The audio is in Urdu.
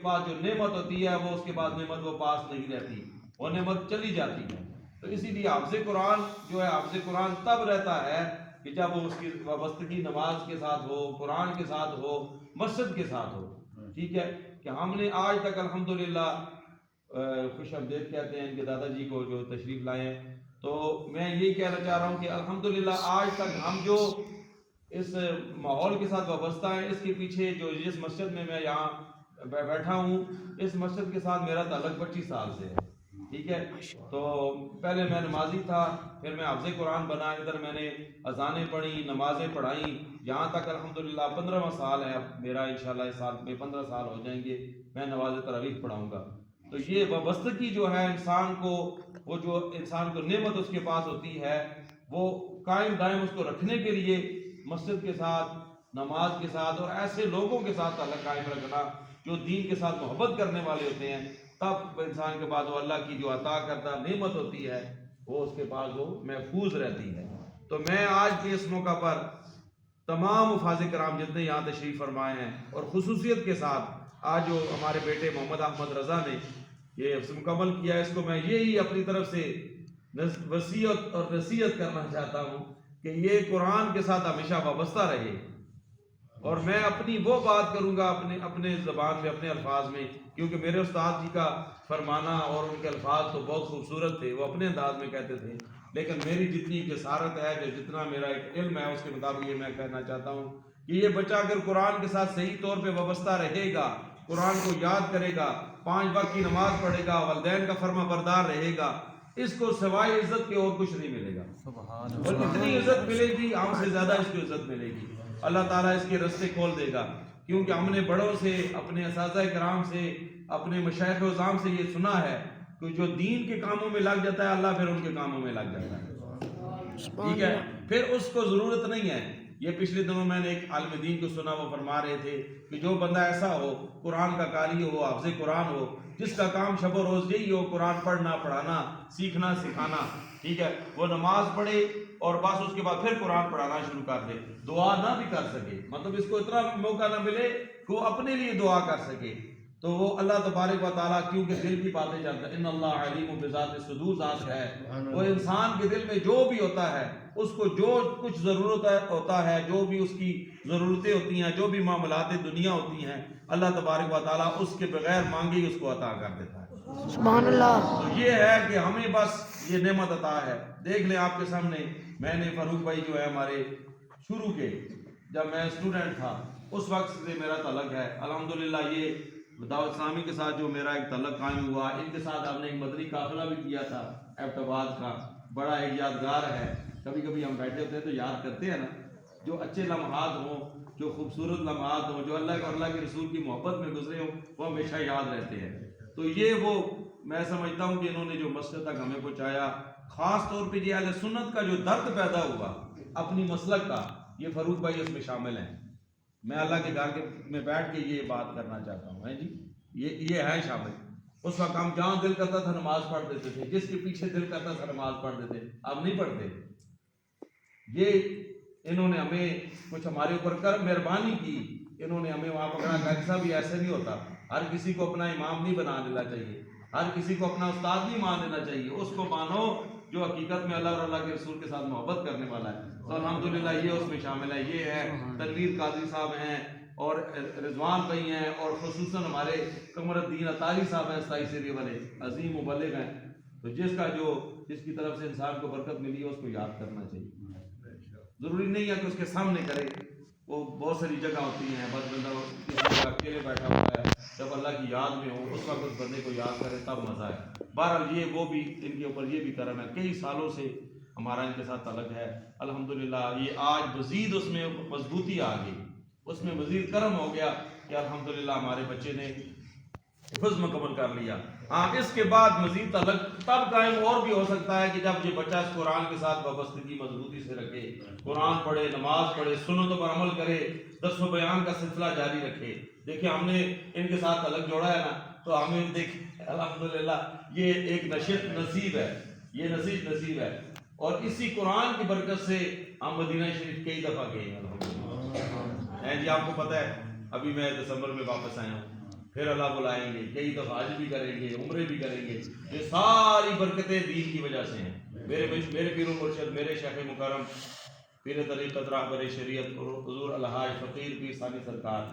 پاس جو نعمت ہوتی ہے وہ اس کے بعد نعمت وہ پاس نہیں رہتی، وہ نعمت چلی جاتی ہے۔ تو اسی لیے حافظ قرآن جو ہے حافظ قرآن تب رہتا ہے کہ جب وہ اس کی وابستگی نماز کے ساتھ ہو، قرآن کے ساتھ ہو، مسجد کے ساتھ ہو۔ ٹھیک ہے کہ ہم نے آج تک الحمدللہ خوش آمدید کہتے ہیں ان کے دادا جی کو جو تشریف لائے ہیں، تو میں یہی کہنا چاہ رہا ہوں کہ الحمدللہ آج تک ہم جو اس ماحول کے ساتھ وابستہ ہیں، اس کے پیچھے جو جس مسجد میں میں یہاں بیٹھا ہوں، اس مسجد کے ساتھ میرا تعلق 25 سال سے ہے۔ ٹھیک ہے، تو پہلے میں نمازی تھا، پھر میں حافظ قرآن بنا، ادھر میں نے اذانیں پڑھی، نمازیں پڑھائیں، یہاں تک الحمدللہ 15واں سال ہے اب میرا، انشاءاللہ اس سال میں 15 سال ہو جائیں گے میں نماز تراویح پڑھاؤں گا۔ تو یہ وابستگی جو ہے انسان کو، وہ جو انسان کو نعمت اس کے پاس ہوتی ہے، وہ قائم دائم اس کو رکھنے کے لیے مسجد کے ساتھ، نماز کے ساتھ اور ایسے لوگوں کے ساتھ تعلق قائم رکھنا جو دین کے ساتھ محبت کرنے والے ہوتے ہیں، تب انسان کے پاس وہ اللہ کی جو عطا کردہ نعمت ہوتی ہے وہ اس کے پاس وہ محفوظ رہتی ہے۔ تو میں آج کے اس موقع پر تمام حفاظ کرام جتنے یہاں تشریف فرمائے ہیں، اور خصوصیت کے ساتھ آج جو ہمارے بیٹے محمد احمد رضا نے یہ حفظ مکمل کیا، اس کو میں یہی اپنی طرف سے وصیت اور نصیحت کرنا چاہتا ہوں کہ یہ قرآن کے ساتھ ہمیشہ وابستہ رہے، اور میں اپنی وہ بات کروں گا اپنے زبان میں، اپنے الفاظ میں، کیونکہ میرے استاد جی کا فرمانا اور ان کے الفاظ تو بہت خوبصورت تھے، وہ اپنے انداز میں کہتے تھے، لیکن میری جتنی جسارت ہے، جتنا میرا ایک علم ہے، اس کے مطابق یہ میں کہنا چاہتا ہوں کہ یہ بچہ اگر قرآن کے ساتھ صحیح طور پہ وابستہ رہے گا، قرآن کو یاد کرے گا، 5 وقت کی نماز پڑھے گا، والدین کا فرما بردار رہے گا، اس کو سوائے عزت کے اور کچھ نہیں ملے گا، اور اتنی عزت ملے گی ہم سے زیادہ اس کو عزت ملے گی، اللہ تعالیٰ اس کے رستے کھول دے گا۔ کیونکہ ہم نے بڑوں سے، اپنے اساتذہ کرام سے، اپنے مشائخ عظام سے یہ سنا ہے کہ جو دین کے کاموں میں لگ جاتا ہے، اللہ پھر ان کے کاموں میں لگ جاتا ہے۔ ٹھیک ہے، پھر اس کو ضرورت نہیں ہے۔ یہ پچھلے دنوں میں نے ایک عالم دین کو سنا، وہ فرما رہے تھے کہ جو بندہ ایسا ہو، قرآن کا قاری ہو، حافظ قرآن ہو، جس کا کام شب و روز یہی ہو، قرآن پڑھنا، پڑھانا، سیکھنا، سکھانا، ٹھیک ہے، وہ نماز پڑھے اور بس اس کے بعد پھر قرآن پڑھانا شروع کر دے، دعا نہ بھی کر سکے، مطلب اس کو اتنا موقع نہ ملے کہ وہ اپنے لیے دعا کر سکے، تو وہ اللہ تبارک و تعالیٰ، کیونکہ دل کی باتیں جانتا ہے، ان اللہ علیم بذات الصدور، ذات ہے، وہ انسان کے دل میں جو بھی ہوتا ہے، اس کو جو کچھ ضرورت ہوتا ہے، جو بھی اس کی ضرورتیں ہوتی ہیں، جو بھی معاملات دنیا ہوتی ہیں، اللہ تبارک و تعالیٰ اس کے بغیر مانگے ہی اس کو عطا کر دیتا ہے۔ سبحان اللہ۔ تو یہ ہے کہ ہمیں بس یہ نعمت عطا ہے۔ دیکھ لیں آپ کے سامنے، میں نے فاروق بھائی جو ہے ہمارے شروع کے، جب میں اسٹوڈنٹ تھا اس وقت سے میرا تعلق ہے، الحمدللہ یہ دعوت اسلامی کے ساتھ جو میرا ایک تعلق قائم ہوا، ان کے ساتھ ہم نے ایک مدنی قافلہ بھی کیا تھا ایبٹ آباد کا، بڑا ایک یادگار ہے، کبھی کبھی ہم بیٹھے ہوتے ہیں تو یاد کرتے ہیں نا، جو اچھے لمحات ہوں، جو خوبصورت لمحات ہوں، جو اللہ اور اللہ کے رسول کی محبت میں گزرے ہوں، وہ ہمیشہ یاد رہتے ہیں۔ تو یہ وہ میں سمجھتا ہوں کہ انہوں نے جو مسجد تک ہمیں پہنچایا، خاص طور پہ یہ اہل سنت کا جو درد پیدا ہوا اپنی مسلک کا، یہ فاروق بھائی اس میں شامل ہیں۔ میں اللہ کے گھر میں بیٹھ کے یہ بات کرنا چاہتا ہوں، ہے جی، یہ ہے شامل۔ اس وقت ہم جہاں دل کرتا تھا نماز پڑھ دیتے تھے، جس کے پیچھے دل کرتا تھا نماز پڑھ دیتے، اب نہیں پڑھتے۔ یہ انہوں نے ہمیں کچھ ہمارے اوپر کر مہربانی کی، انہوں نے ہمیں وہاں پکڑا کہ ایسا بھی ایسے نہیں ہوتا، ہر کسی کو اپنا امام نہیں بنا دینا چاہیے، ہر کسی کو اپنا استاد نہیں مان دینا چاہیے، اس کو مانو جو حقیقت میں اللہ اور اللہ کے رسول کے ساتھ محبت کرنے والا ہے۔ تو الحمدللہ یہ اس میں شامل ہے، یہ ہے تنویر قاضی صاحب ہیں، اور رضوان بھائی ہیں، اور خصوصاً ہمارے قمر الدین اطاری صاحب ہیں، 27 ایریا والے عظیم مبلغ ہیں۔ تو جس کی طرف سے انسان کو برکت ملی ہے اس کو یاد کرنا چاہیے، ضروری نہیں ہے کہ اس کے سامنے کرے، وہ بہت ساری جگہ ہوتی ہیں، بس بندہ کسی جگہ اکیلے بیٹھا ہوتا ہے، جب اللہ کی یاد میں ہو اس وقت اس بندے کو یاد کرے تب مزہ ہے۔ بہرحال یہ وہ بھی ان کے اوپر یہ بھی کرم ہے، کئی سالوں سے ہمارا ان کے ساتھ تعلق ہے، الحمدللہ یہ آج مزید اس میں مضبوطی آ گئی، اس میں مزید کرم ہو گیا کہ الحمدللہ ہمارے بچے نے حفظ مکمل کر لیا۔ ہاں، اس کے بعد مزید تعلق تب قائم اور بھی ہو سکتا ہے کہ جب یہ بچہ اس قرآن کے ساتھ وابستگی مضبوطی سے رکھے، قرآن پڑھے، نماز پڑھے، سنتوں پر عمل کرے، درس و بیان کا سلسلہ جاری رکھے۔ دیکھیں ہم نے ان کے ساتھ تعلق جوڑا ہے نا، تو ہمیں دیکھ الحمدللہ یہ ایک نصیب ہے، یہ نصیب ہے، اور اسی قرآن کی برکت سے ہم مدینہ شریف کئی دفعہ گئے ہیں الحمدللہ۔ جی آپ کو پتہ ہے ابھی میں دسمبر میں واپس آیا ہوں، پھر اللہ بلائیں گے، کئی دفعہ حج بھی کریں گے، عمرے بھی کریں گے. یہ ساری برکتیں دین کی وجہ سے ہیں. میرے پیر و مرشد، میرے شیخ مکرم پیر طریقت راہبر شریعت حضور الحاج فقیر پیر ثانی سرکار